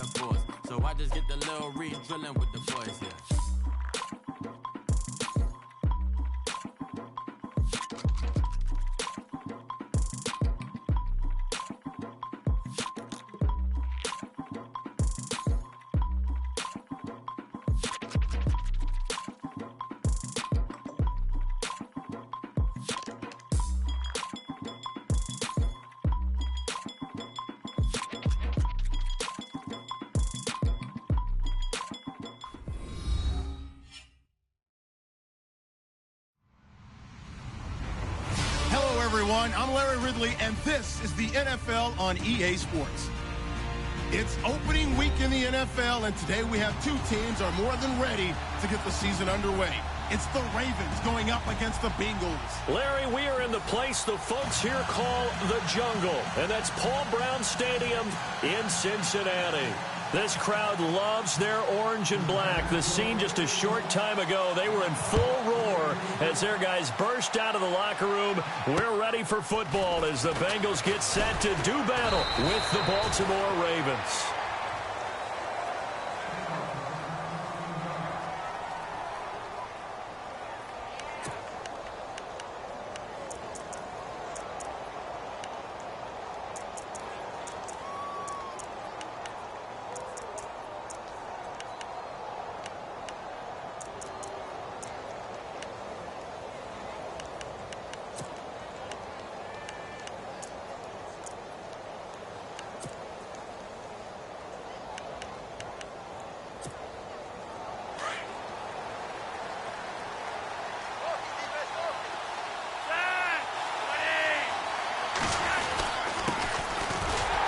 metaphors. So I just get the little re-drilling with the boys, yeah. Everyone, I'm Larry Ridley, and this is the NFL on EA Sports. It's opening week in the NFL, and today we have two teams are more than ready to get the season underway. It's the Ravens going up against the Bengals. Larry, we are in the place the folks here call the Jungle, and that's Paul Brown Stadium in Cincinnati. This crowd loves their orange and black. The scene just a short time ago, they were in full roar as their guys burst out of the locker room. We're ready for football as the Bengals get set to do battle with the Baltimore Ravens.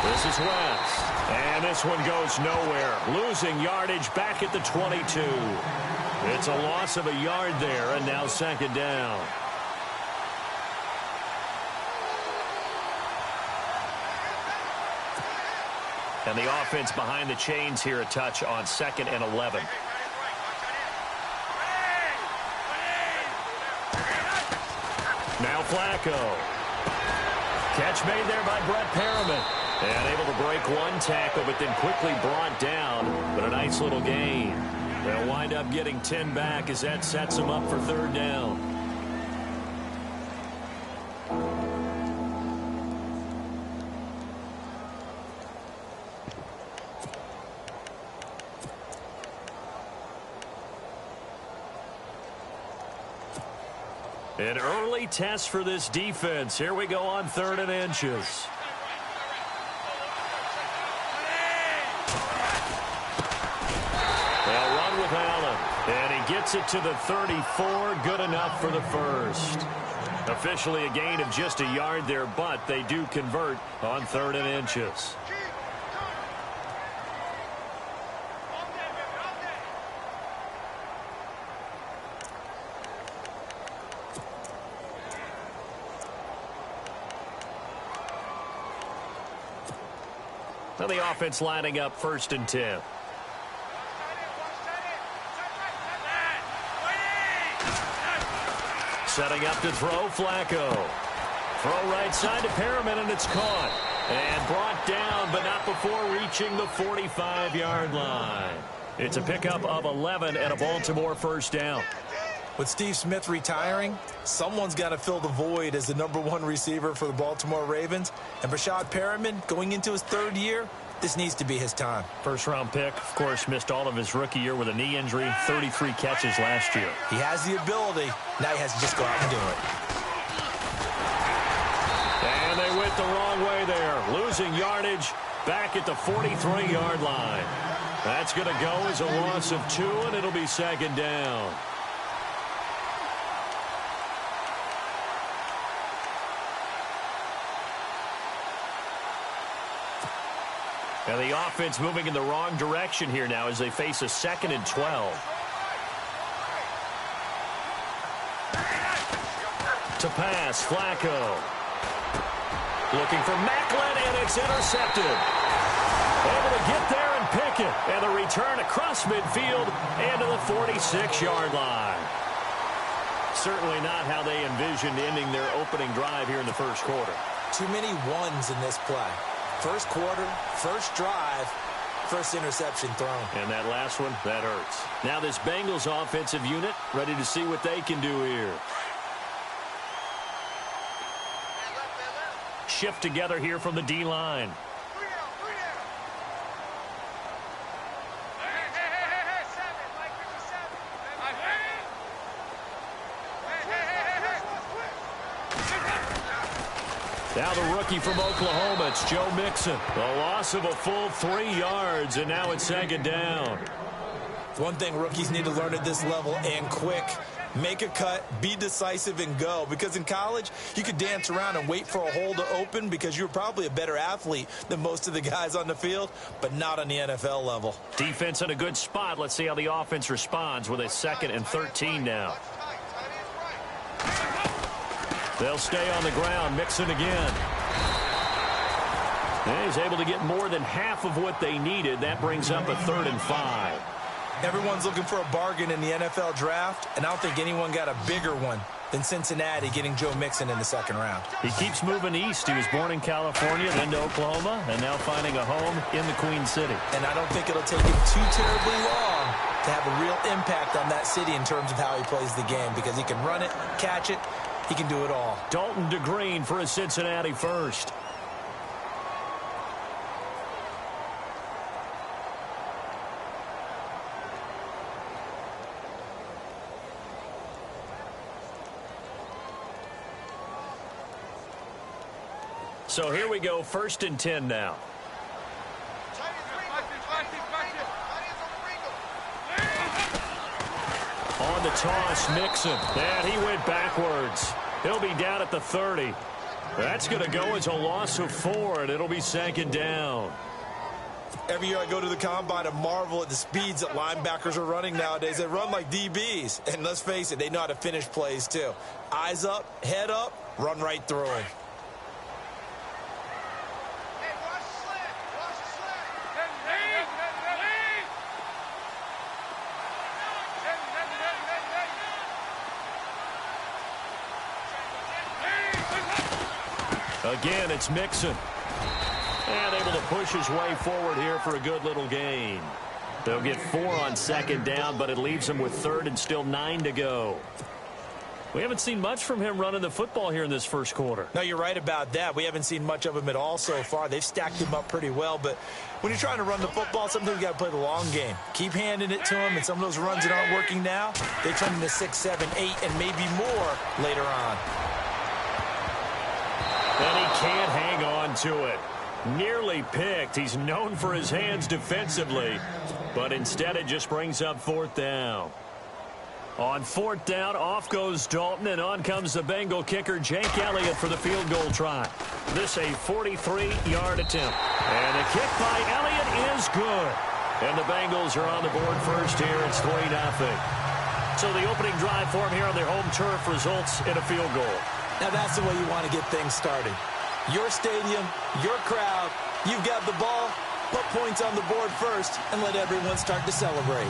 This is West, and this one goes nowhere. Losing yardage back at the 22. It's a loss of a yard there, and now second down. And the offense behind the chains here a touch on 2nd and 11. Now Flacco. Catch made there by Brett Perriman. And able to break one tackle, but then quickly brought down. But a nice little gain. They'll wind up getting 10 back as that sets them up for third down. An early test for this defense. Here we go on 3rd and inches. They'll run with Allen. And he gets it to the 34. Good enough for the first. Officially a gain of just a yard there, but they do convert on 3rd and inches. Now the offense lining up 1st and 10. Setting up to throw, Flacco. Throw right side to Perriman, and it's caught. And brought down, but not before reaching the 45-yard line. It's a pickup of 11 and a Baltimore first down. With Steve Smith retiring, someone's got to fill the void as the #1 receiver for the Baltimore Ravens. And Brashad Perriman, going into his 3rd year, this needs to be his time. First-round pick, of course, missed all of his rookie year with a knee injury, 33 catches last year. He has the ability. Now he has to just go out and do it. And they went the wrong way there, losing yardage back at the 43-yard line. That's going to go as a loss of 2, and it'll be 2nd down. And the offense moving in the wrong direction here now as they face a 2nd and 12. To pass, Flacco. Looking for Macklin, and it's intercepted. Able to get there and pick it. And the return across midfield and to the 46-yard line. Certainly not how they envisioned ending their opening drive here in the first quarter. Too many ones in this play. First quarter, first drive, first interception thrown. And that last one, that hurts. Now this Bengals offensive unit ready to see what they can do here. Shift together here from the D-line. Now the rookie from Oklahoma, it's Joe Mixon. The loss of a full 3 yards, and now it's second down. One thing rookies need to learn at this level, and quick. Make a cut, be decisive, and go. Because in college, you could dance around and wait for a hole to open because you're probably a better athlete than most of the guys on the field, but not on the NFL level. Defense in a good spot. Let's see how the offense responds with a 2nd and 13 now. They'll stay on the ground. Mixon again. And he's able to get more than half of what they needed. That brings up a 3rd and 5. Everyone's looking for a bargain in the NFL draft, and I don't think anyone got a bigger one than Cincinnati getting Joe Mixon in the 2nd round. He keeps moving east. He was born in California, then to Oklahoma, and now finding a home in the Queen City. And I don't think it'll take him too terribly long to have a real impact on that city in terms of how he plays the game, because he can run it, catch it, he can do it all. Dalton to Green for a Cincinnati first. So here we go, 1st and 10 now. On the toss, Mixon. And he went backwards. He'll be down at the 30. That's going to go as a loss of 4, and it'll be 2nd down. Every year I go to the combine and marvel at the speeds that linebackers are running nowadays. They run like DBs. And let's face it, they know how to finish plays too. Eyes up, head up, run right through them. Again, it's Mixon. And able to push his way forward here for a good little gain. They'll get 4 on 2nd down, but it leaves them with 3rd and still 9 to go. We haven't seen much from him running the football here in this first quarter. No, you're right about that. We haven't seen much of him at all so far. They've stacked him up pretty well, but when you're trying to run the football, sometimes you got to play the long game. Keep handing it to him, and some of those runs that aren't working now, they turn into 6, 7, 8, and maybe more later on. And he can't hang on to it. Nearly picked. He's known for his hands defensively, but instead it just brings up 4th down. On 4th down, off goes Dalton, and on comes the Bengal kicker, Jake Elliott, for the field goal try. This a 43-yard attempt. And the kick by Elliott is good. And the Bengals are on the board first here. It's 3-0. So the opening drive for them here on their home turf results in a field goal. Now that's the way you want to get things started. Your stadium, your crowd, you've got the ball, put points on the board first, and let everyone start to celebrate.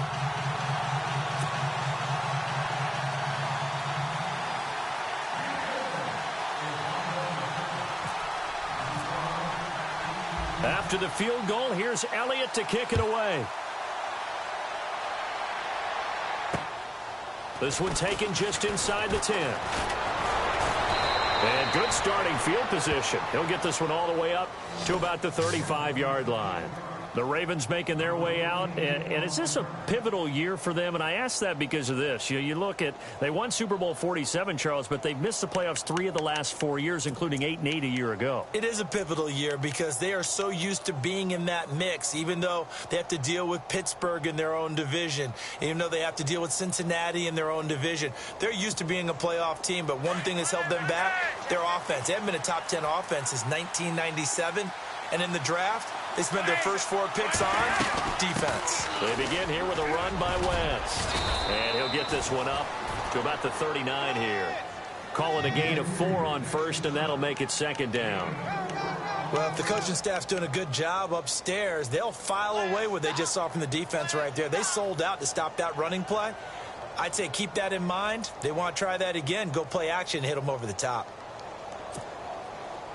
After the field goal, here's Elliott to kick it away. This one taken just inside the 10. And good starting field position. He'll get this one all the way up to about the 35-yard line. The Ravens making their way out, and is this a pivotal year for them? And I ask that because of this. You look at, they won Super Bowl 47, Charles, but they've missed the playoffs 3 of the last 4 years, including 8-8 a year ago. It is a pivotal year because they are so used to being in that mix, even though they have to deal with Pittsburgh in their own division, even though they have to deal with Cincinnati in their own division. They're used to being a playoff team, but one thing that's held them back, their offense. They haven't been a top 10 offense since 1997, and in the draft, they spent their first 4 picks on defense. They begin here with a run by West. And he'll get this one up to about the 39 here. Call it a gain of 4 on first, and that'll make it 2nd down. Well, if the coaching staff's doing a good job upstairs, they'll file away what they just saw from the defense right there. They sold out to stop that running play. I'd say keep that in mind. They want to try that again. Go play action, hit them over the top.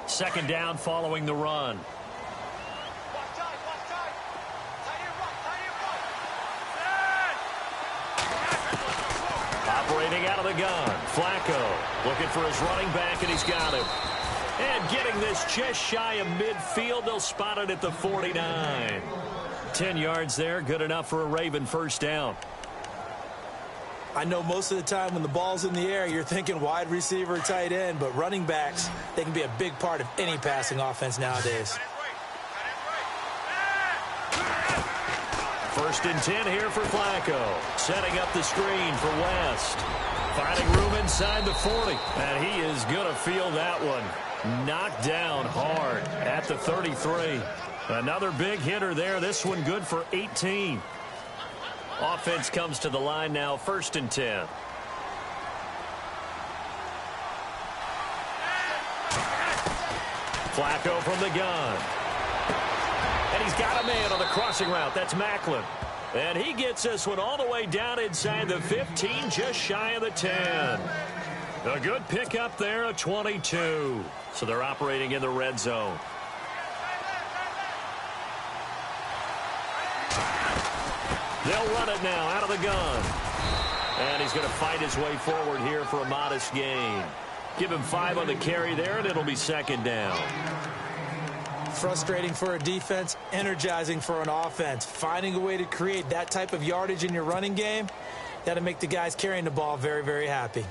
2nd down following the run. Operating out of the gun, Flacco looking for his running back, and he's got him. And getting this just shy of midfield, they'll spot it at the 49. 10 yards there, good enough for a Raven first down. I know most of the time when the ball's in the air, you're thinking wide receiver, tight end, but running backs, they can be a big part of any passing offense nowadays. First and 10 here for Flacco. Setting up the screen for West. Finding room inside the 40. And he is going to feel that one. Knocked down hard at the 33. Another big hitter there. This one good for 18. Offense comes to the line now, first and 10. Flacco from the gun. And he's got a man on the crossing route. That's Macklin. And he gets this one all the way down inside the 15, just shy of the 10. A good pickup there, a 22. So they're operating in the red zone. They'll run it now out of the gun. And he's going to fight his way forward here for a modest gain. Give him 5 on the carry there, and it'll be second down. Frustrating for a defense, energizing for an offense. Finding a way to create that type of yardage in your running game, that'll make the guys carrying the ball very, very happy.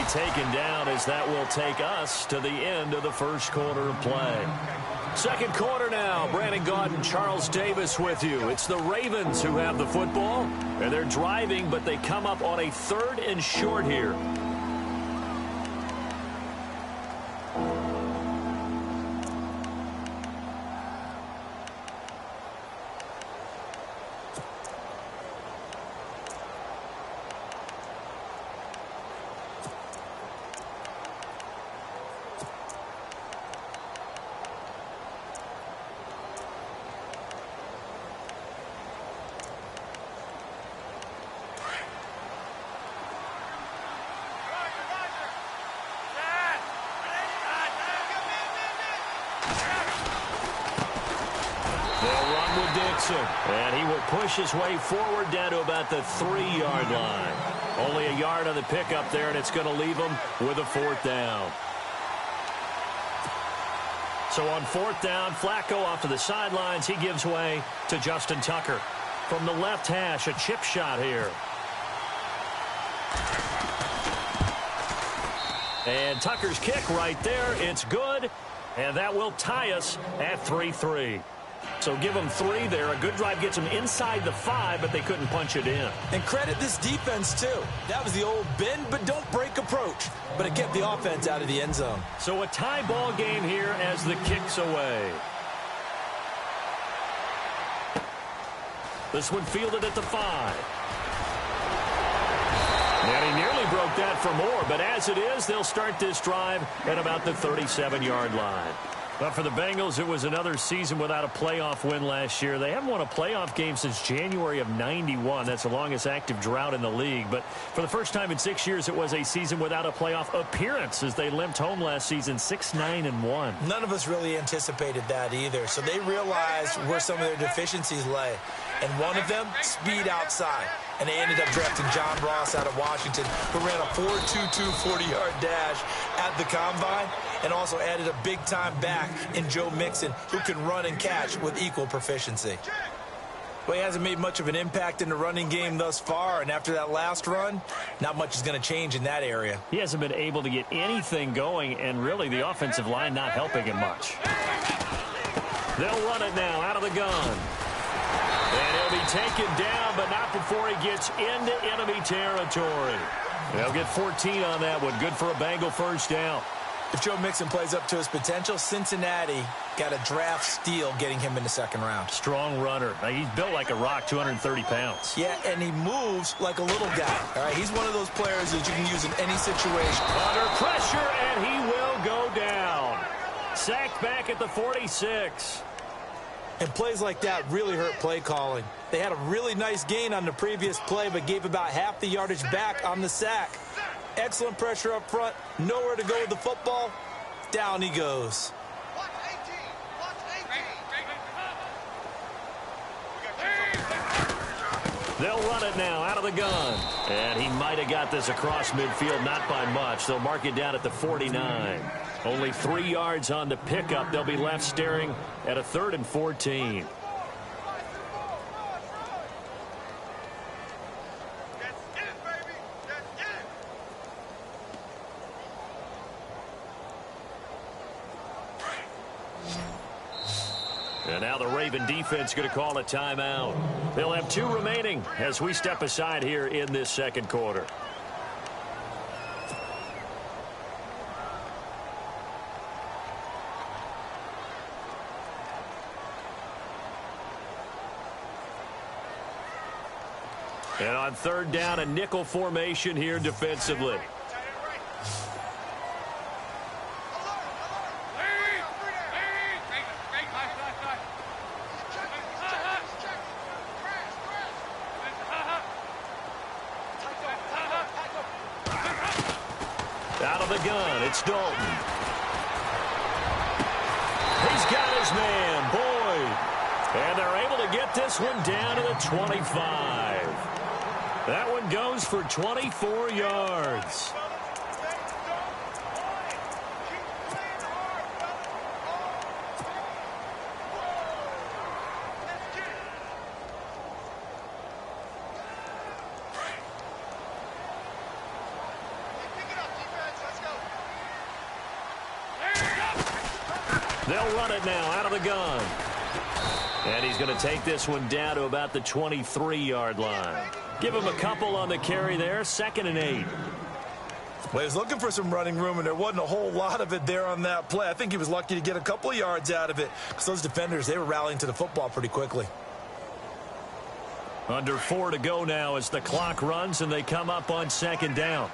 Taken down as that will take us to the end of the first quarter of play. Second quarter now. Brandon Gaudin, Charles Davis with you. It's the Ravens who have the football, and they're driving, but they come up on a 3rd and short here. And he will push his way forward down to about the 3-yard line. Only a yard on the pickup there, and it's going to leave him with a 4th down. So on 4th down, Flacco off to the sidelines. He gives way to Justin Tucker. From the left hash, a chip shot here. And Tucker's kick right there. It's good, and that will tie us at 3-3. So give them 3 there. A good drive gets them inside the 5, but they couldn't punch it in. And credit this defense, too. That was the old bend but don't break approach. But it kept the offense out of the end zone. So a tie ball game here as the kick's away. This one fielded at the 5. And he nearly broke that for more. But as it is, they'll start this drive at about the 37-yard line. But for the Bengals, it was another season without a playoff win last year. They haven't won a playoff game since January of '91. That's the longest active drought in the league. But for the first time in 6 years, it was a season without a playoff appearance as they limped home last season 6-9-1. None of us really anticipated that either. So they realized where some of their deficiencies lay. And one of them, speed outside. And they ended up drafting John Ross out of Washington, who ran a 4.22 40-yard dash at the Combine, and also added a big-time back in Joe Mixon, who can run and catch with equal proficiency. Well, he hasn't made much of an impact in the running game thus far, and after that last run, not much is going to change in that area. He hasn't been able to get anything going, and really the offensive line not helping him much. They'll run it now out of the gun. And he'll be taken down, but not before he gets into enemy territory. They'll get 14 on that one. Good for a Bengal first down. If Joe Mixon plays up to his potential, Cincinnati got a draft steal getting him in the second round. Strong runner. Now, he's built like a rock, 230 pounds. Yeah, and he moves like a little guy. All right, he's one of those players that you can use in any situation. Under pressure, and he will go down. Sacked back at the 46. And plays like that really hurt play calling. They had a really nice gain on the previous play, but gave about half the yardage back on the sack. Excellent pressure up front. Nowhere to go with the football. Down he goes. They'll run it now out of the gun. And he might have got this across midfield, not by much. They'll mark it down at the 49. Only 3 yards on the pickup. They'll be left staring at a 3rd and 14. And now the Raven defense going to call a timeout. They'll have 2 remaining as we step aside here in this second quarter. And on 3rd down, a nickel formation here defensively. Out of the gun, it's Dalton. He's got his man, Boyd. And they're able to get this one down to the 25. That one goes for 24 yards. They'll run it now out of the gun. And he's going to take this one down to about the 23-yard line. Give him a couple on the carry there. 2nd and 8. Well, he was looking for some running room, and there wasn't a whole lot of it there on that play. I think he was lucky to get a couple of yards out of it because those defenders, they were rallying to the football pretty quickly. Under 4 to go now as the clock runs and they come up on 2nd down.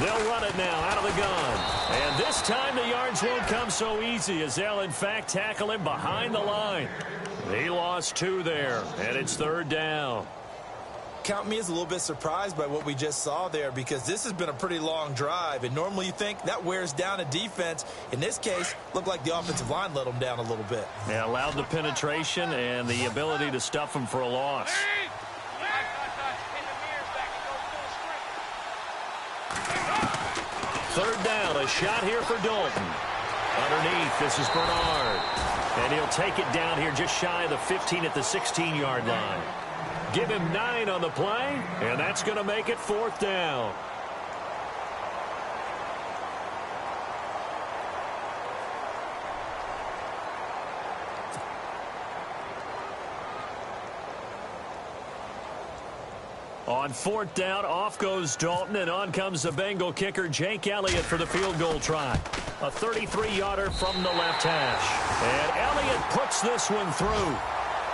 They'll run it now out of the gun. And this time the yards won't come so easy as they'll, in fact, tackle him behind the line. He lost 2 there, and it's 3rd down. Count me as a little bit surprised by what we just saw there because this has been a pretty long drive, and normally you think that wears down a defense. In this case, looked like the offensive line let them down a little bit. Yeah, allowed the penetration and the ability to stuff him for a loss. Third down, a shot here for Dalton. Underneath, this is Bernard. And he'll take it down here just shy of the 15 at the 16-yard line. Give him 9 on the play, and that's going to make it 4th down. On 4th down, off goes Dalton, and on comes the Bengal kicker, Jake Elliott, for the field goal try. A 33-yarder from the left hash. And Elliott puts this one through.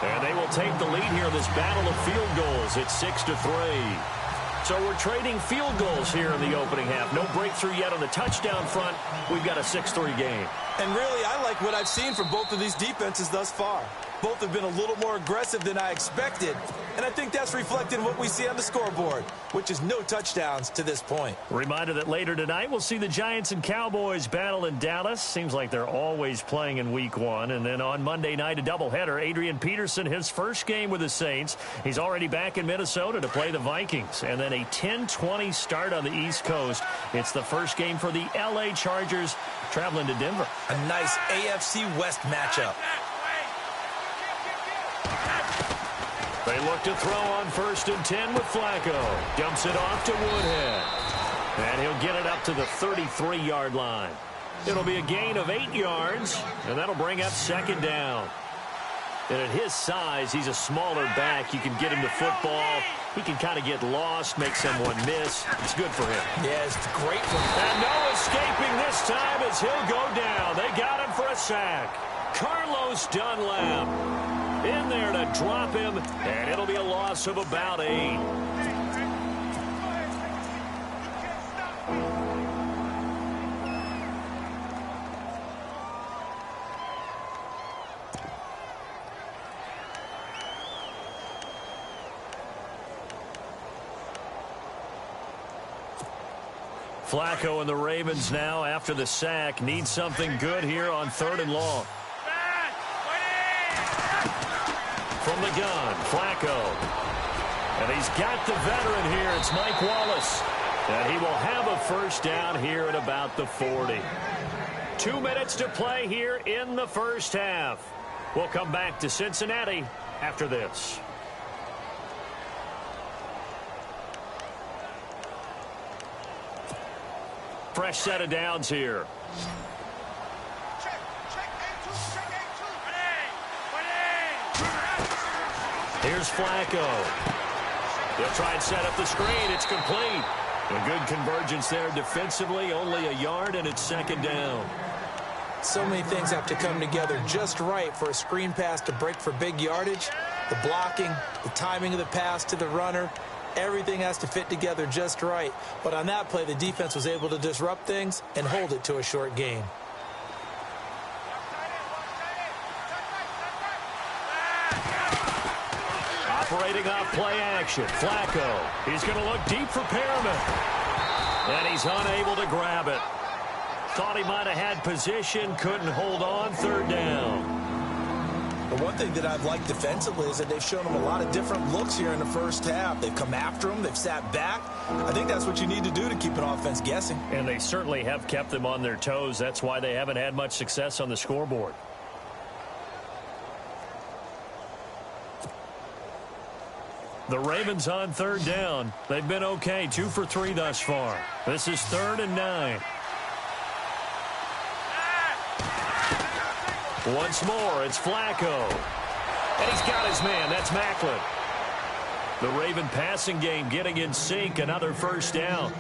And they will take the lead here in this battle of field goals. It's 6-3. So we're trading field goals here in the opening half. No breakthrough yet on the touchdown front. We've got a 6-3 game. And really, I like what I've seen from both of these defenses thus far. Both have been a little more aggressive than I expected. And I think that's reflected in what we see on the scoreboard, which is no touchdowns to this point. Reminder that later tonight we'll see the Giants and Cowboys battle in Dallas. Seems like they're always playing in week 1. And then on Monday night, a doubleheader. Adrian Peterson, his first game with the Saints. He's already back in Minnesota to play the Vikings. And then a 10-20 start on the East Coast. It's the first game for the L.A. Chargers traveling to Denver. A nice AFC West matchup. They look to throw on 1st and 10 with Flacco. Dumps it off to Woodhead. And he'll get it up to the 33-yard line. It'll be a gain of 8 yards, and that'll bring up 2nd down. And at his size, he's a smaller back. You can get him to football. He can kind of get lost, make someone miss. It's good for him. Yeah, it's great for him. And no escaping this time as he'll go down. They got him for a sack. Carlos Dunlap. In there to drop him, and it'll be a loss of about 8. Flacco and the Ravens now, after the sack, need something good here on 3rd and long. From the gun, Flacco. And he's got the veteran here. It's Mike Wallace. And he will have a first down here at about the 40. 2 minutes to play here in the first half. We'll come back to Cincinnati after this. Fresh set of downs here. Here's Flacco. He'll try and set up the screen. It's complete. A good convergence there defensively. Only a yard, and it's 2nd down. So many things have to come together just right for a screen pass to break for big yardage. The blocking, the timing of the pass to the runner. Everything has to fit together just right. But on that play, the defense was able to disrupt things and hold it to a short gain. Operating off play action, Flacco. He's going to look deep for Perriman. And he's unable to grab it. Thought he might have had position, couldn't hold on, 3rd down. The one thing that I've liked defensively is that they've shown him a lot of different looks here in the first half. They've come after him. They've sat back. I think that's what you need to do to keep an offense guessing. And they certainly have kept them on their toes. That's why they haven't had much success on the scoreboard. The Ravens on 3rd down. They've been okay, 2 for 3 thus far. This is 3rd and 9. Once more, it's Flacco. And he's got his man. That's Macklin. The Raven passing game getting in sync. Another first down.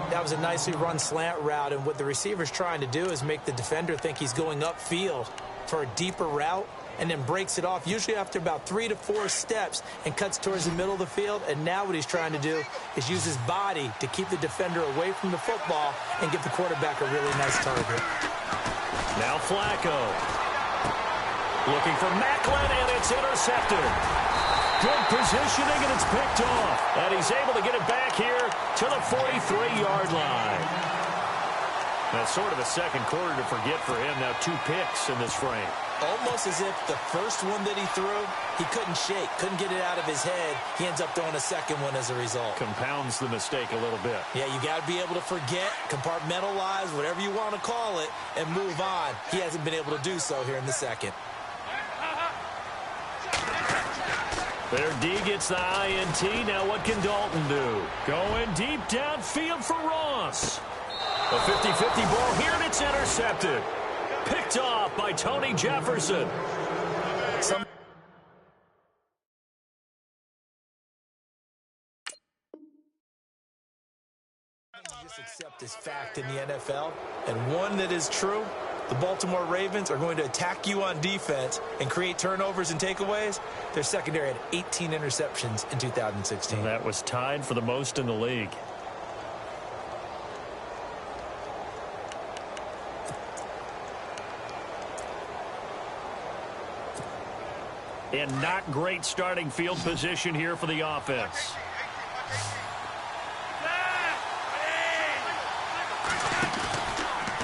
That was a nicely run slant route, and what the receiver's trying to do is make the defender think he's going upfield for a deeper route, and then breaks it off, usually after about 3 to 4 steps, and cuts towards the middle of the field. And now what he's trying to do is use his body to keep the defender away from the football and give the quarterback a really nice target. Now Flacco. Looking for Macklin, and it's intercepted. Good positioning, and it's picked off. And he's able to get it back here to the 43-yard line. That's sort of a second quarter to forget for him. Now 2 picks in this frame. Almost as if the first one that he threw, he couldn't shake, couldn't get it out of his head. He ends up throwing a second one as a result. Compounds the mistake a little bit. Yeah, you got to be able to forget, compartmentalize, whatever you want to call it, and move on. He hasn't been able to do so here in the second. Their D gets the INT. Now what can Dalton do? Going deep downfield for Ross. A 50-50 ball here, and it's intercepted. Picked off by Tony Jefferson. Just accept this fact in the NFL, and one that is true. The Baltimore Ravens are going to attack you on defense and create turnovers and takeaways. Their secondary had 18 interceptions in 2016. And that was tied for the most in the league. And not great starting field position here for the offense.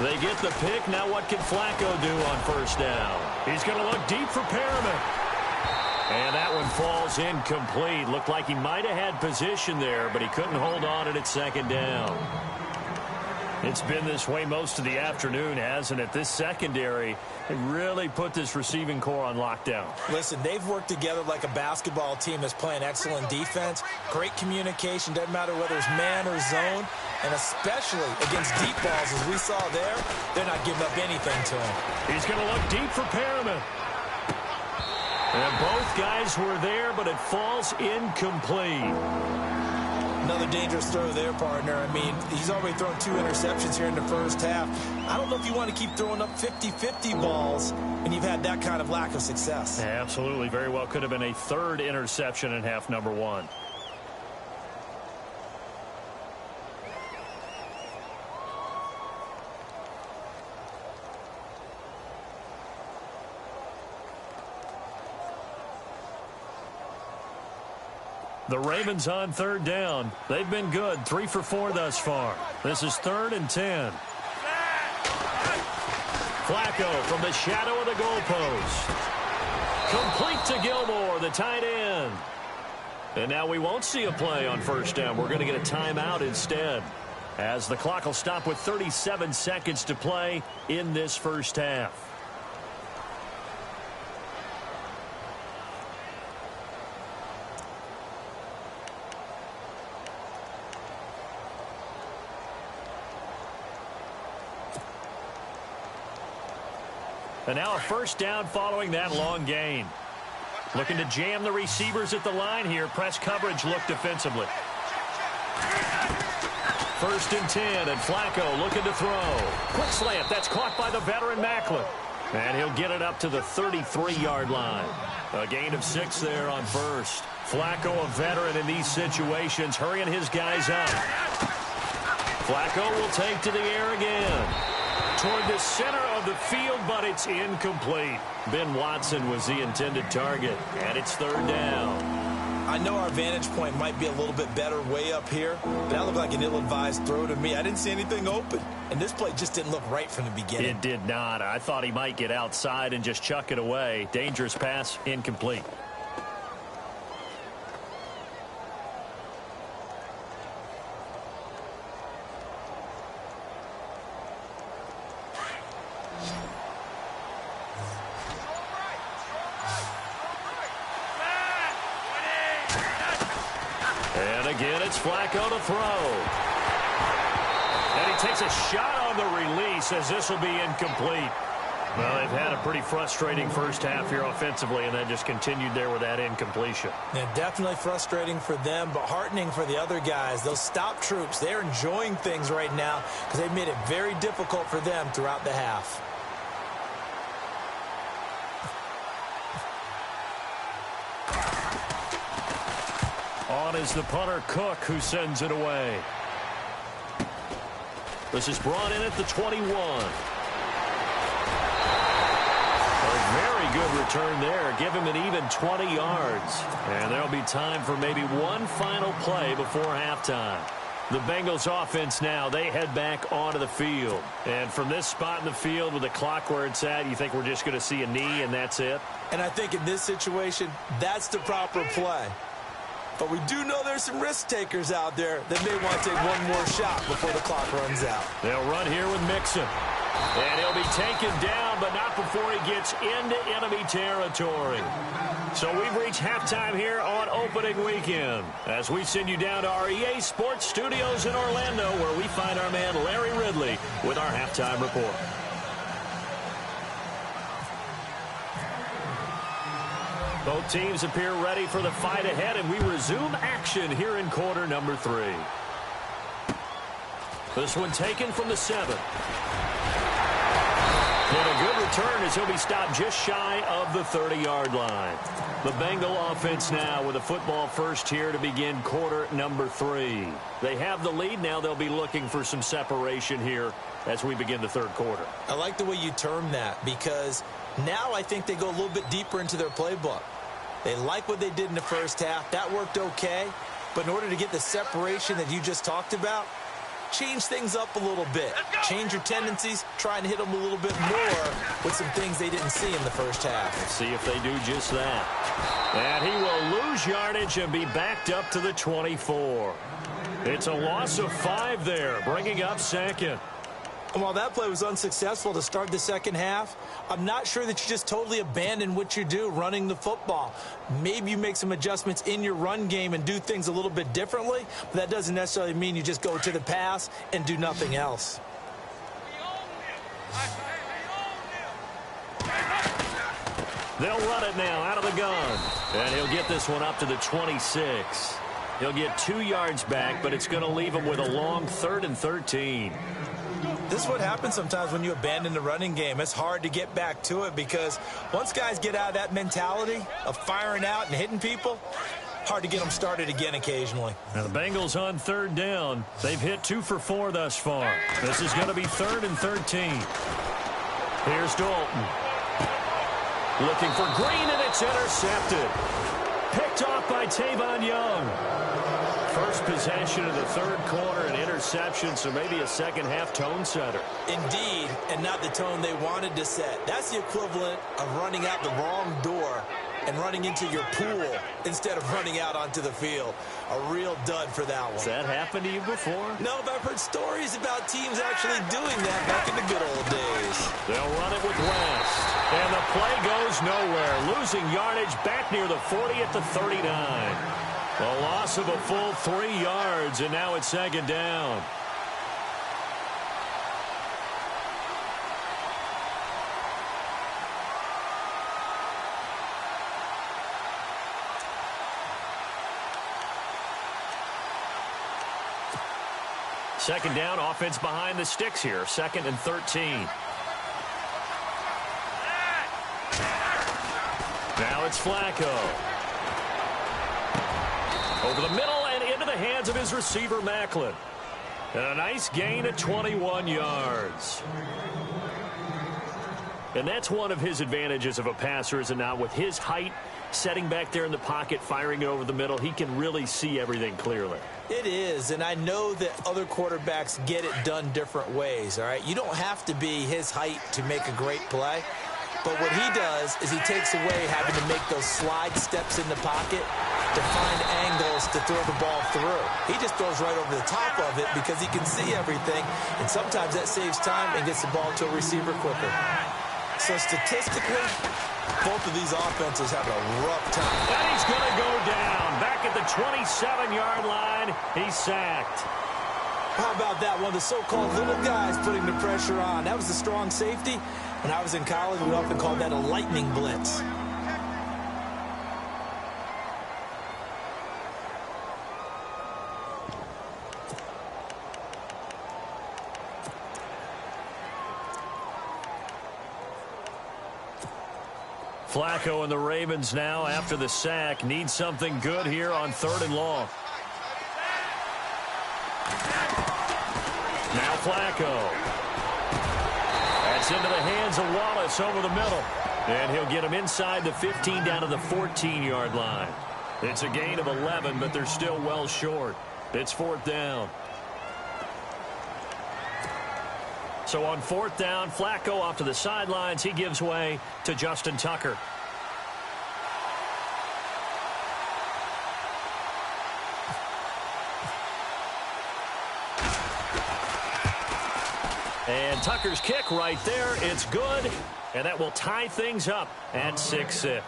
They get the pick. Now what can Flacco do on first down? He's going to look deep for Perriman. And that one falls incomplete. Looked like he might have had position there, but he couldn't hold on at 2nd down. It's been this way most of the afternoon, hasn't it? This secondary, they really put this receiving core on lockdown. Listen, they've worked together like a basketball team that's playing excellent defense. Great communication, doesn't matter whether it's man or zone. And especially against deep balls, as we saw there, they're not giving up anything to him. He's going to look deep for Perriman. And both guys were there, but it falls incomplete. Another dangerous throw there, partner. I mean, he's already thrown 2 interceptions here in the first half. I don't know if you want to keep throwing up 50-50 balls when you've had that kind of lack of success. Yeah, absolutely. Very well could have been a 3rd interception in half number 1. The Ravens on 3rd down. They've been good, 3 for 4 thus far. This is 3rd and 10. Flacco from the shadow of the goalpost. Complete to Gilmore, the tight end. And now we won't see a play on 1st down. We're going to get a timeout instead, as the clock will stop with 37 seconds to play in this first half. And now a 1st down following that long gain. Looking to jam the receivers at the line here. Press coverage look defensively. 1st and 10, and Flacco looking to throw. Quick slant, that's caught by the veteran Macklin. And he'll get it up to the 33-yard line. A gain of 6 there on 1st. Flacco, a veteran in these situations, hurrying his guys up. Flacco will take to the air again. Toward the center of the field, but it's incomplete. Ben Watson was the intended target, and it's 3rd down. I know our vantage point might be a little bit better way up here, but that looked like an ill-advised throw to me. I didn't see anything open, and this play just didn't look right from the beginning. It did not. I thought he might get outside and just chuck it away. Dangerous pass, incomplete. Again, it's Flacco to throw. And he takes a shot on the release, as this will be incomplete. Well, they've had a pretty frustrating first half here offensively, and then just continued there with that incompletion. Yeah, definitely frustrating for them, but heartening for the other guys. Those stop troops, they're enjoying things right now because they've made it very difficult for them throughout the half. On is the punter, Cook, who sends it away. This is brought in at the 21. A very good return there. Give him an even 20 yards. And there'll be time for maybe one final play before halftime. The Bengals offense now, they head back onto the field. And from this spot in the field with the clock where it's at, you think we're just going to see a knee and that's it? And I think in this situation, that's the proper play. But we do know there's some risk takers out there that may want to take one more shot before the clock runs out. They'll run here with Mixon. And he'll be taken down, but not before he gets into enemy territory. So we've reached halftime here on opening weekend, as we send you down to our EA Sports Studios in Orlando, where we find our man Larry Ridley with our halftime report. Both teams appear ready for the fight ahead, and we resume action here in quarter number 3. This one taken from the 7. And a good return as he'll be stopped just shy of the 30-yard line. The Bengal offense now with a football first here to begin quarter number 3. They have the lead. Now they'll be looking for some separation here as we begin the third quarter. I like the way you term that, because now I think they go a little bit deeper into their playbook. They like what they did in the first half. That worked okay. But in order to get the separation that you just talked about, change things up a little bit. Change your tendencies, try and hit them a little bit more with some things they didn't see in the first half. Let's see if they do just that. And he will lose yardage and be backed up to the 24. It's a loss of 5 there, bringing up second. And while that play was unsuccessful to start the second half, I'm not sure that you just totally abandon what you do running the football. Maybe you make some adjustments in your run game and do things a little bit differently, but that doesn't necessarily mean you just go to the pass and do nothing else. They'll run it now out of the gun. And he'll get this one up to the 26. He'll get 2 yards back, but it's going to leave him with a long 3rd and 13. This is what happens sometimes when you abandon the running game. It's hard to get back to it because once guys get out of that mentality of firing out and hitting people, hard to get them started again occasionally. Now the Bengals on 3rd down. They've hit 2 for 4 thus far. This is going to be 3rd and 13. Here's Dalton. Looking for Green, and it's intercepted. Picked off by Tavon Young. First possession of the 3rd quarter, an interception, so maybe a second-half tone setter. Indeed, and not the tone they wanted to set. That's the equivalent of running out the wrong door and running into your pool instead of running out onto the field. A real dud for that one. Has that happened to you before? No, but I've heard stories about teams actually doing that back in the good old days. They'll run it with West. And the play goes nowhere. Losing yardage back near the 40 at the 39. A loss of a full 3 yards, and now it's 2nd down. Second down, offense behind the sticks here. 2nd and 13. Now it's Flacco. Over the middle and into the hands of his receiver, Macklin. And a nice gain at 21 yards. And that's one of his advantages of a passer, is it not? With his height, setting back there in the pocket, firing it over the middle, he can really see everything clearly. It is, and I know that other quarterbacks get it done different ways, all right? You don't have to be his height to make a great play. But what he does is he takes away having to make those slide steps in the pocket to find angles to throw the ball through. He just throws right over the top of it because he can see everything, and sometimes that saves time and gets the ball to a receiver quicker. So statistically, both of these offenses have a rough time. And he's going to go down. Back at the 27-yard line, he's sacked. How about that? One of the so-called little guys putting the pressure on. That was the strong safety. When I was in college, we often called that a lightning blitz. Flacco and the Ravens now, after the sack, need something good here on 3rd and long. Now Flacco. That's into the hands of Wallace over the middle. And he'll get him inside the 15 down to the 14-yard line. It's a gain of 11, but they're still well short. It's 4th down. So on 4th down, Flacco off to the sidelines. He gives way to Justin Tucker. And Tucker's kick right there. It's good. And that will tie things up at 6-6.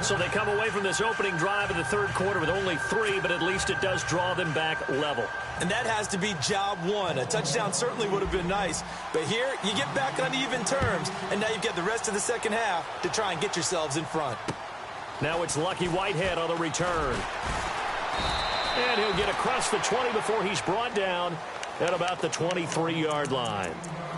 So they come away from this opening drive in the 3rd quarter with only 3, but at least it does draw them back level. And that has to be job one. A touchdown certainly would have been nice. But here, you get back on even terms. And now you've got the rest of the second half to try and get yourselves in front. Now it's Lucky Whitehead on the return. And he'll get across the 20 before he's brought down at about the 23-yard line.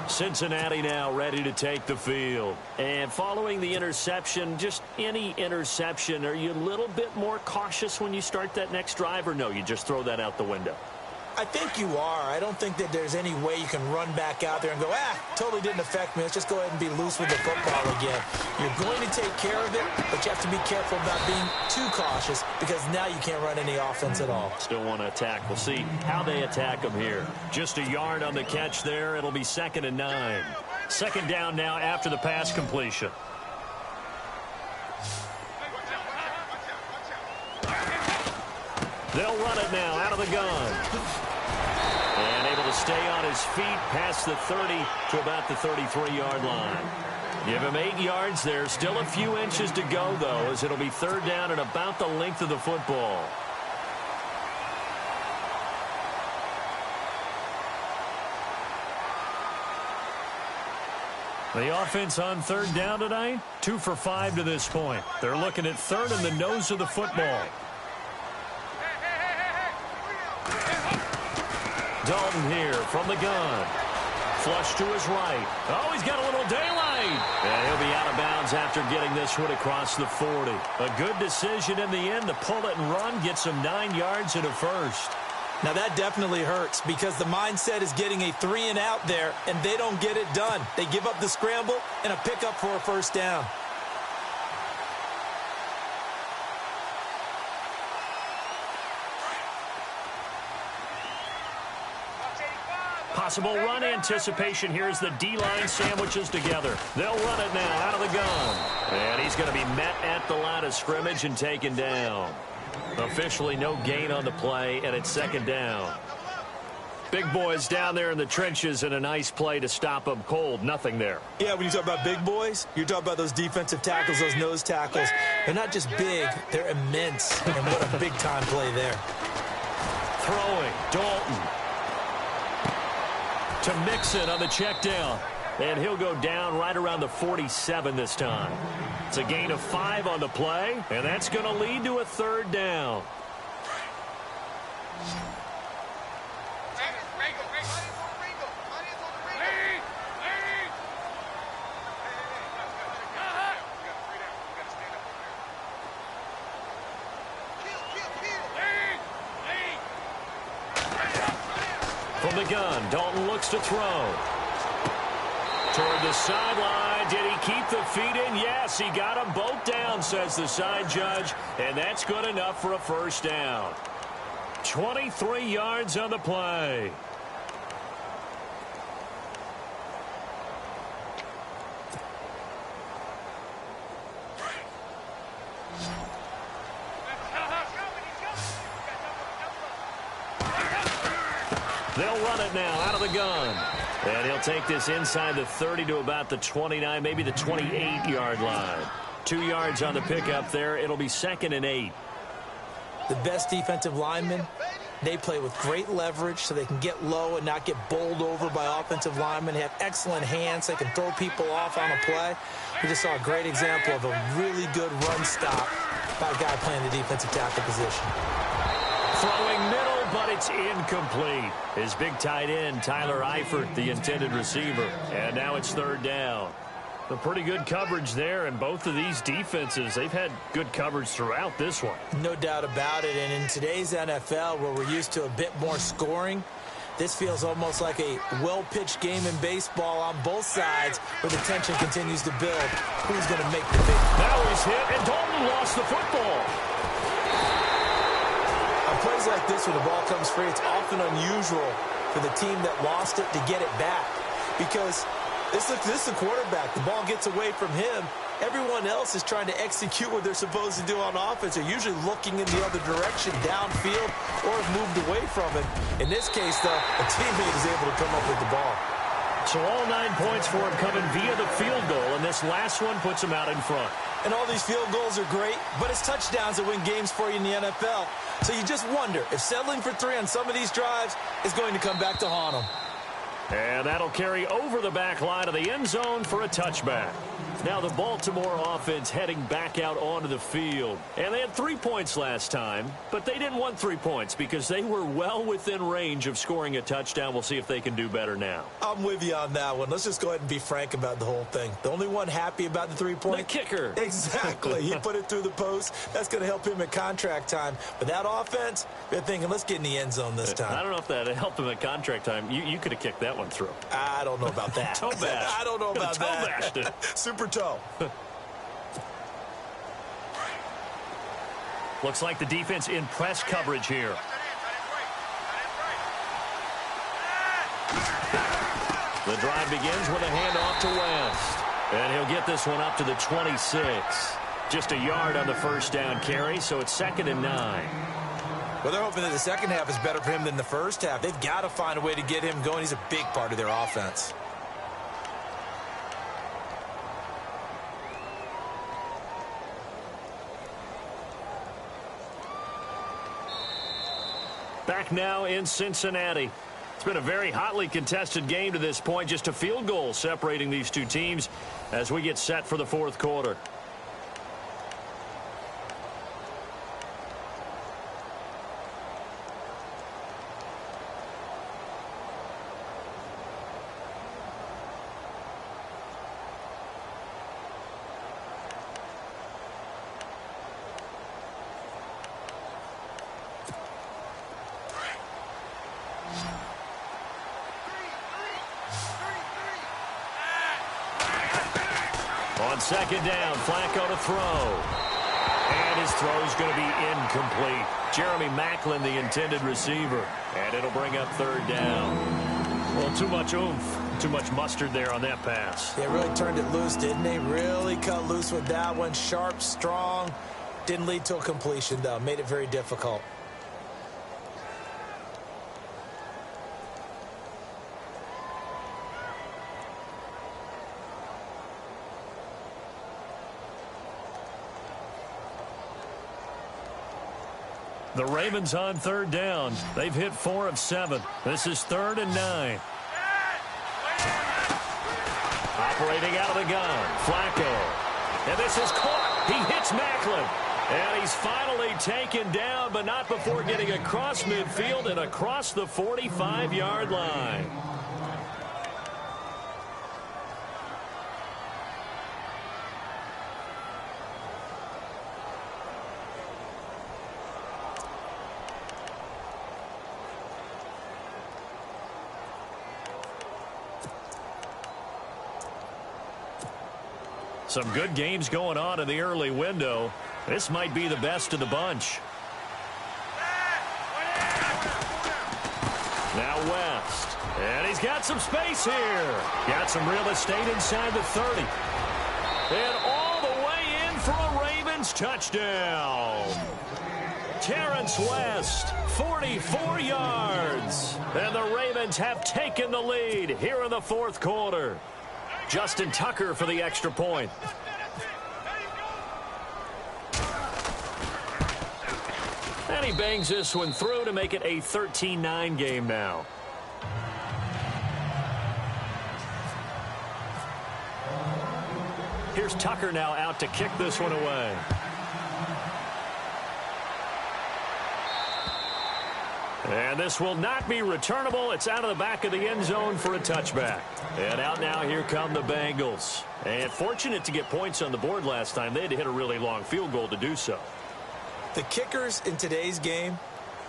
Cincinnati now ready to take the field. And following the interception, just any interception, are you a little bit more cautious when you start that next drive, or no, you just throw that out the window? I think you are. I don't think that there's any way you can run back out there and go, totally didn't affect me. Let's just go ahead and be loose with the football again. You're going to take care of it, but you have to be careful about being too cautious because now you can't run any offense at all. Still want to attack. We'll see how they attack them here. Just a yard on the catch there. It'll be 2nd and 9. 2nd down now after the pass completion. They'll run it now out of the gun. And able to stay on his feet past the 30 to about the 33-yard line. Give him 8 yards there. Still a few inches to go, though, as it'll be 3rd down and about the length of the football. The offense on 3rd down tonight, 2 for 5 to this point. They're looking at 3rd and the nose of the football. Dalton here from the gun. Flush to his right. Oh, he's got a little daylight. And he'll be out of bounds after getting this one across the 40. A good decision in the end to pull it and run, get some 9 yards and a first. Now, that definitely hurts because the mindset is getting a 3-and-out there, and they don't get it done. They give up the scramble and a pickup for a first down. Possible run anticipation here as the D-line sandwiches together. They'll run it now out of the gun. And he's going to be met at the line of scrimmage and taken down. Officially no gain on the play, and it's second down. Big boys down there in the trenches, and a nice play to stop them cold. Nothing there. Yeah, when you talk about big boys, you're talking about those defensive tackles, those nose tackles. They're not just big, they're immense. And what a big-time play there. Throwing, Dalton. To Mixon on the check down. And he'll go down right around the 47 this time. It's a gain of 5 on the play, and that's going to lead to a third down. From the gun, Dalton looks to throw. Toward the sideline. Did he keep the feet in? Yes, he got them both down, says the side judge. And that's good enough for a first down. 23 yards on the play. They'll run it now out of the gun. And he'll take this inside the 30 to about the 29, maybe the 28-yard line. 2 yards on the pickup there. It'll be 2nd and 8. The best defensive linemen, they play with great leverage so they can get low and not get bowled over by offensive linemen. They have excellent hands. They can throw people off on a play. We just saw a great example of a really good run stop by a guy playing the defensive tackle position. Throwing middle, but it's incomplete. His big tight end, Tyler Eifert, the intended receiver. And now it's third down. A pretty good coverage there, and both of these defenses, they've had good coverage throughout this one. No doubt about it, and in today's NFL, where we're used to a bit more scoring, this feels almost like a well-pitched game in baseball on both sides, where the tension continues to build. Who's going to make the big play? Now he's hit, and Dalton lost the football. On plays like this, where the ball comes free, it's often unusual for the team that lost it to get it back, because this is the quarterback. The ball gets away from him. Everyone else is trying to execute what they're supposed to do on offense. They're usually looking in the other direction, downfield, or have moved away from it. In this case, though, a teammate is able to come up with the ball. So all 9 points for him coming via the field goal, and this last one puts him out in front. And all these field goals are great, but it's touchdowns that win games for you in the NFL. So you just wonder if settling for 3 on some of these drives is going to come back to haunt them. And that'll carry over the back line of the end zone for a touchback. Now the Baltimore offense heading back out onto the field. And they had 3 points last time, but they didn't want 3 points because they were well within range of scoring a touchdown. We'll see if they can do better now. I'm with you on that one. Let's just go ahead and be frank about the whole thing. The only one happy about the 3-point? The kicker. Exactly. He put it through the post. That's going to help him at contract time. But that offense, they're thinking, let's get in the end zone this time. I don't know if that helped him at contract time. You could have kicked that one through. I don't know about that. Toe bash. I don't know about toe that. Bashed it. Super toe. Looks like the defense in press coverage here. The drive begins with a handoff to West. And he'll get this one up to the 26. Just a yard on the first down carry, so it's 2nd and 9. Well, they're hoping that the second half is better for him than the first half. They've got to find a way to get him going. He's a big part of their offense. Back now in Cincinnati. It's been a very hotly contested game to this point. Just a field goal separating these two teams as we get set for the fourth quarter. second down. Flacco to throw. And his throw's going to be incomplete. Jeremy Maclin, the intended receiver. And it'll bring up third down. Well, too much oomph. Too much mustard there on that pass. They really turned it loose, didn't they? Really cut loose with that one. Sharp, strong. Didn't lead to a completion, though. Made it very difficult. The Ravens on third down. They've hit 4 of 7. This is 3rd and 9. Operating out of the gun, Flacco. And this is caught. He hits Maclin. And he's finally taken down, but not before getting across midfield and across the 45-yard line. Some good games going on in the early window. This might be the best of the bunch. Now West. And he's got some space here. Got some real estate inside the 30. And all the way in for a Ravens touchdown. Terrence West, 44 yards. And the Ravens have taken the lead here in the 4th quarter. Justin Tucker for the extra point. And he bangs this one through to make it a 13-9 game now. Here's Tucker now out to kick this one away. And this will not be returnable. It's out of the back of the end zone for a touchback. And out now, here come the Bengals. And fortunate to get points on the board last time. They had to hit a really long field goal to do so. The kickers in today's game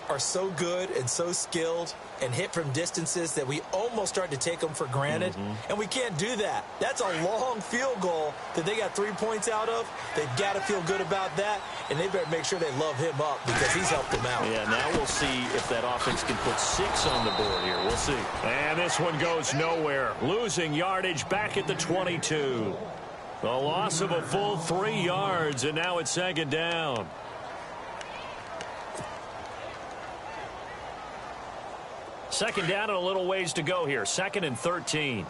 are so good and so skilled and hit from distances that we almost start to take them for granted. And we can't do that. That's a long field goal that they got 3 points out of. They've got to feel good about that, and they better make sure they love him up because he's helped them out. Yeah, now we'll see if that offense can put 6 on the board here. We'll see. And this one goes nowhere. Losing yardage back at the 22. The loss of a full 3 yards, and now it's second down. Second down and a little ways to go here. 2nd and 13.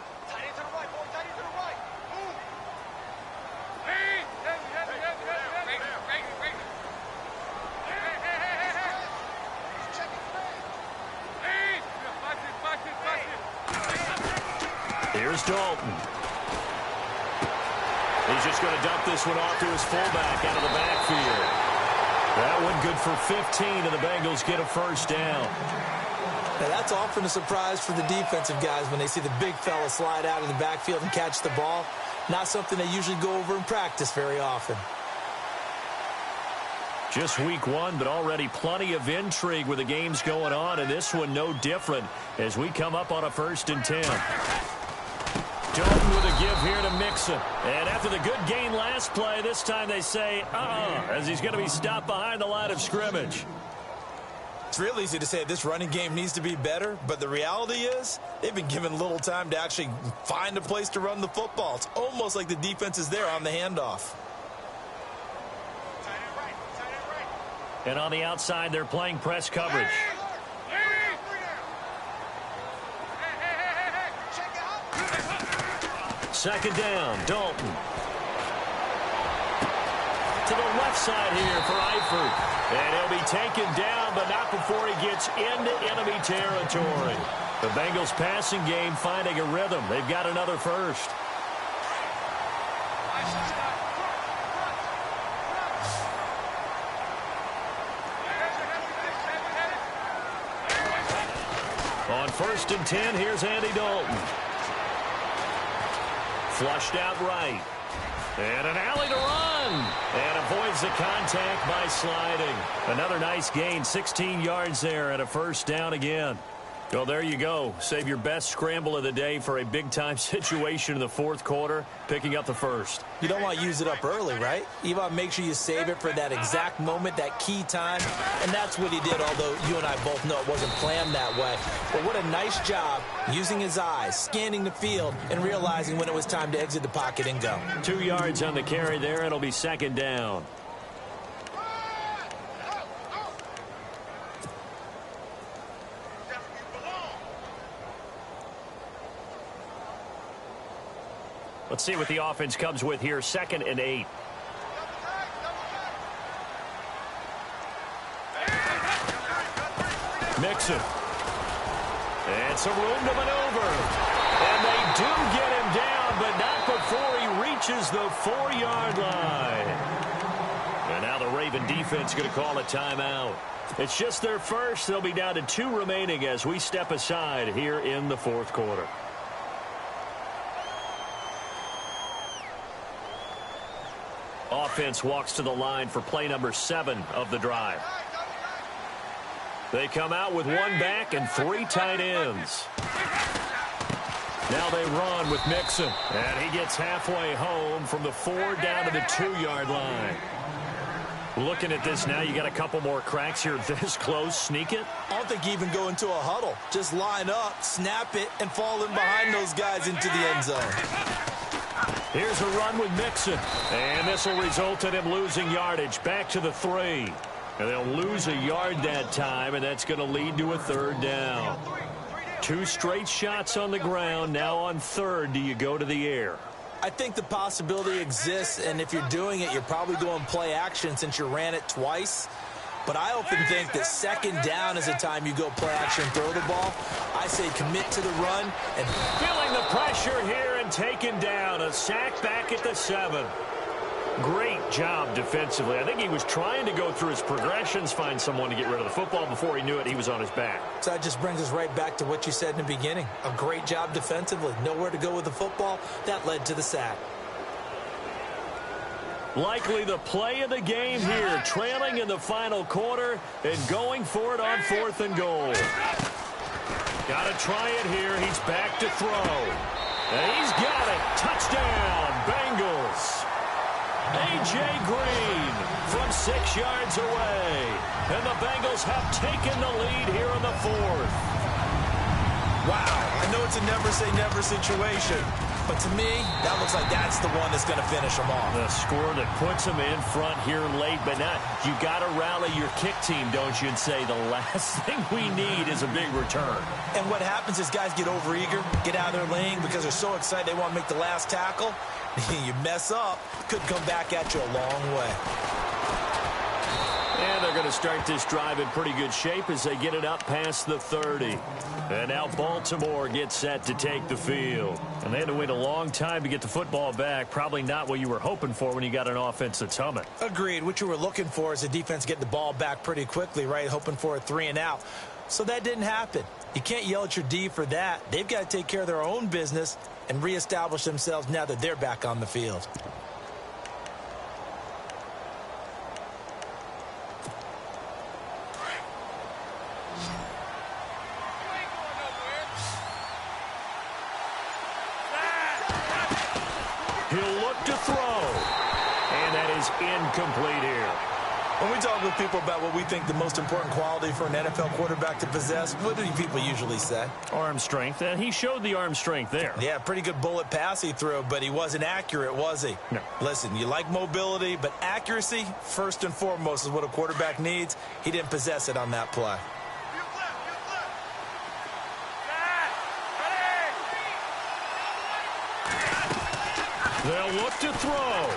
Here's Dalton. He's just going to dump this one off to his fullback out of the backfield. That one good for 15, and the Bengals get a first down. Now, that's often a surprise for the defensive guys when they see the big fella slide out of the backfield and catch the ball. Not something they usually go over in practice very often. Just week 1, but already plenty of intrigue with the games going on, and this one no different as we come up on a 1st and 10. Dalton with a give here to Mixon. And after the good gain last play, this time they say, as he's going to be stopped behind the line of scrimmage. It's real easy to say this running game needs to be better, but the reality is they've been given little time to actually find a place to run the football. It's almost like the defense is there on the handoff. And on the outside, they're playing press coverage. Second down, Dalton. To the left side here for Eifert. And he'll be taken down, but not before he gets into enemy territory. The Bengals passing game finding a rhythm. They've got another first. On 1st and 10, here's Andy Dalton. Flushed out right. And an alley to run. And avoids the contact by sliding. Another nice gain, 16 yards there and a first down again. Well, there you go. Save your best scramble of the day for a big-time situation in the fourth quarter, picking up the first. You don't want to use it up early, right? You want to make sure you save it for that exact moment, that key time, and that's what he did, although you and I both know it wasn't planned that way. But what a nice job using his eyes, scanning the field, and realizing when it was time to exit the pocket and go. 2 yards on the carry there. It'll be second down. Let's see what the offense comes with here. 2nd and 8. Mixon. And some room to maneuver. And they do get him down, but not before he reaches the 4-yard line. And now the Raven defense going to call a timeout. It's just their first. They'll be down to 2 remaining as we step aside here in the fourth quarter. Offense walks to the line for play number 7 of the drive. They come out with 1 back and 3 tight ends. Now they run with Mixon. And he gets halfway home from the 4 down to the 2-yard line. Looking at this now, you got a couple more cracks here this close. Sneak it? I don't think you even go into a huddle. Just line up, snap it, and fall in behind those guys into the end zone. Here's a run with Mixon. And this will result in him losing yardage. Back to the 3. And they'll lose a yard that time, and that's going to lead to a 3rd down. 2 straight shots on the ground. Now on 3rd, do you go to the air? I think the possibility exists, and if you're doing it, you're probably going play action since you ran it twice. But I often think that 2nd down is the time you go play action, throw the ball. I say commit to the run. And feeling the pressure here and taken down. A sack back at the 7. Great job defensively. I think he was trying to go through his progressions, find someone to get rid of the football. Before he knew it, he was on his back. So that just brings us right back to what you said in the beginning. A great job defensively. Nowhere to go with the football. That led to the sack. Likely the play of the game here, trailing in the final quarter and going for it on 4th and goal. Got to try it here. He's back to throw. And he's got it. Touchdown, Bengals. A.J. Green from 6 yards away. And the Bengals have taken the lead here in the 4th. Wow, I know it's a never-say-never situation. But to me, that looks like that's the one that's going to finish them off. The score that puts them in front here late, but not. You got to rally your kick team, don't you, and say the last thing we need is a big return. And what happens is guys get overeager, get out of their lane because they're so excited they want to make the last tackle. You mess up, could come back at you a long way. And they're going to start this drive in pretty good shape as they get it up past the 30. And now Baltimore gets set to take the field. And they had to wait a long time to get the football back. Probably not what you were hoping for when you got an offense that's humming. Agreed. What you were looking for is the defense getting the ball back pretty quickly, right? Hoping for a 3 and out. So that didn't happen. You can't yell at your D for that. They've got to take care of their own business and reestablish themselves now that they're back on the field. He'll look to throw. And that is incomplete here. When we talk with people about what we think the most important quality for an NFL quarterback to possess, what do people usually say? Arm strength, and he showed the arm strength there. Yeah, pretty good bullet pass he threw, but he wasn't accurate, was he? No. Listen, you like mobility, but accuracy, first and foremost, is what a quarterback needs. He didn't possess it on that play. They'll look to throw.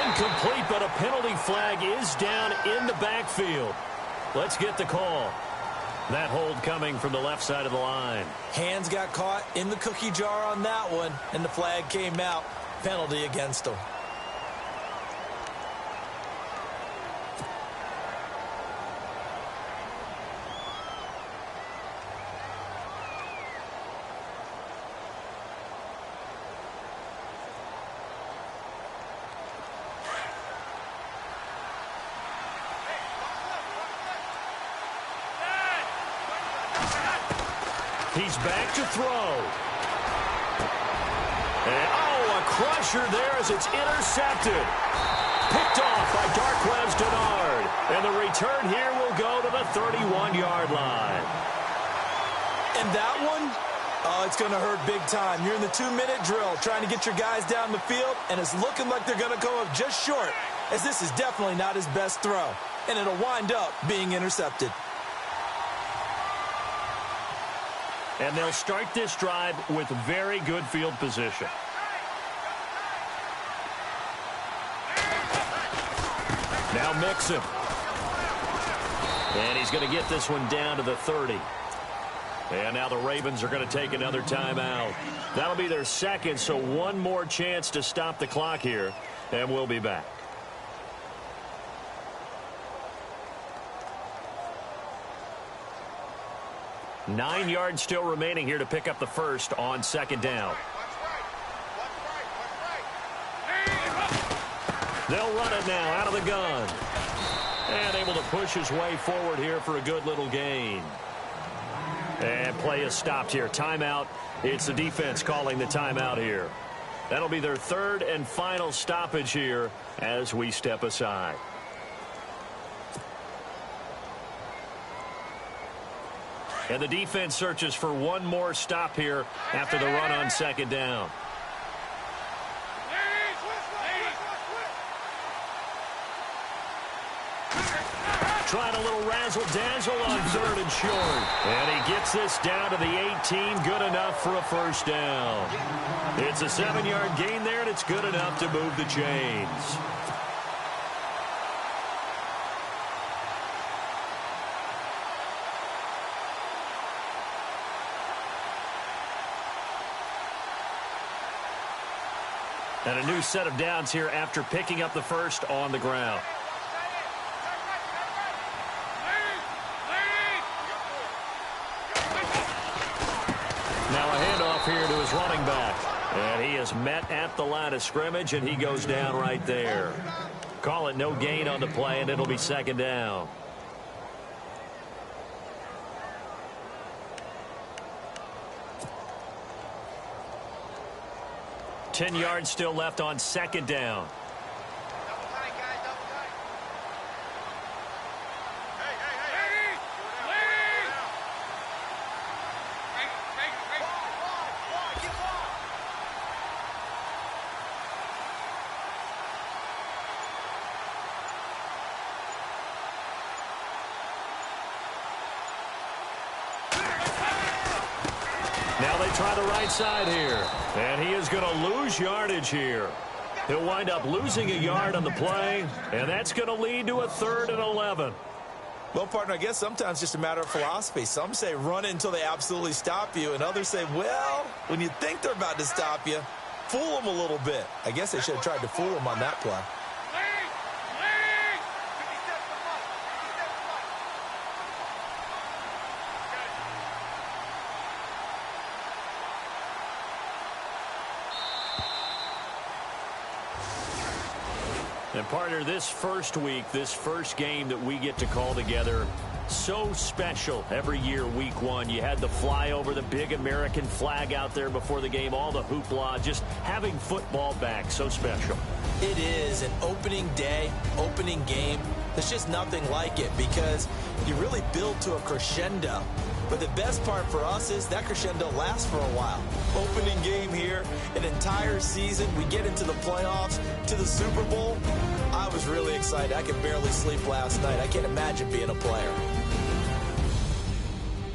Incomplete, but a penalty flag is down in the backfield. Let's get the call. That hold coming from the left side of the line. Hands got caught in the cookie jar on that one, and the flag came out. Penalty against him. He's back to throw. And, a crusher there as it's intercepted. Picked off by Darquez Denard. And the return here will go to the 31-yard line. And that one, it's going to hurt big time. You're in the 2-minute drill trying to get your guys down the field, and it's looking like they're going to go up just short, as this is definitely not his best throw. And it'll wind up being intercepted. And they'll start this drive with very good field position. Now Mixon. And he's going to get this one down to the 30. And now the Ravens are going to take another timeout. That'll be their second, so one more chance to stop the clock here, and we'll be back. Nine yards still remaining here to pick up the first on second down. They'll run it now out of the gun. And able to push his way forward here for a good little gain. And play is stopped here. Timeout. It's the defense calling the timeout here. That'll be their third and final stoppage here as we step aside. And the defense searches for one more stop here after the run on second down. Trying a little razzle-dazzle on third and short. And he gets this down to the 18. Good enough for a first down. It's a 7-yard gain there, and it's good enough to move the chains. And a new set of downs here after picking up the first on the ground. Now a handoff here to his running back. And he is met at the line of scrimmage, and he goes down right there. Call it no gain on the play, and it'll be second down. Ten yards still left on second down. Now they try the right side here. And he is going to lose yardage here. He'll wind up losing a yard on the play. And that's going to lead to a 3rd and 11. Well, partner, I guess sometimes it's just a matter of philosophy. Some say run it until they absolutely stop you. And others say, well, when you think they're about to stop you, fool them a little bit. I guess they should have tried to fool them on that play. And partner, this first week, this first game that we get to call together, so special every year, week one. You had the flyover, the big American flag out there before the game, all the hoopla, just having football back, so special. It is an opening day, opening game. There's just nothing like it because you really build to a crescendo. But the best part for us is that crescendo lasts for a while. Opening game here, an entire season. We get into the playoffs, to the Super Bowl. I was really excited. I could barely sleep last night. I can't imagine being a player.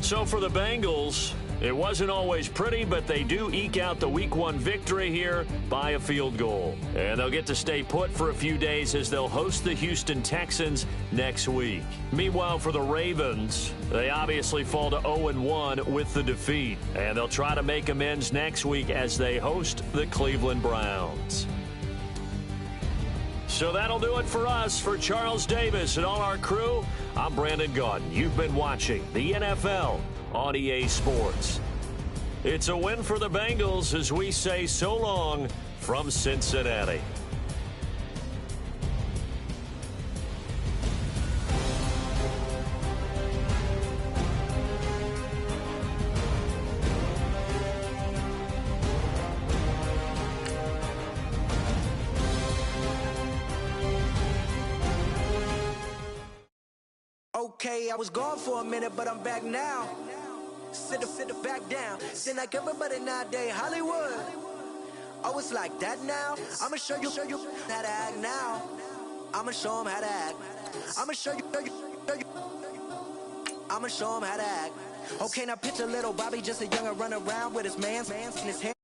So for the Bengals, it wasn't always pretty, but they do eke out the week one victory here by a field goal. And they'll get to stay put for a few days as they'll host the Houston Texans next week. Meanwhile, for the Ravens, they obviously fall to 0-1 with the defeat. And they'll try to make amends next week as they host the Cleveland Browns. So that'll do it for us. For Charles Davis and all our crew, I'm Brandon Gaudin. You've been watching the NFL on EA Sports. It's a win for the Bengals as we say so long from Cincinnati. Okay, I was gone for a minute, but I'm back now. Sit the back down. Seem like everybody nowadays, Hollywood. Oh, it's like that now? I'ma show you how to act now. I'ma show them how to act. I'ma show you. I'ma show them how to act. Okay, now picture little Bobby, just a younger run around with his man in his hand.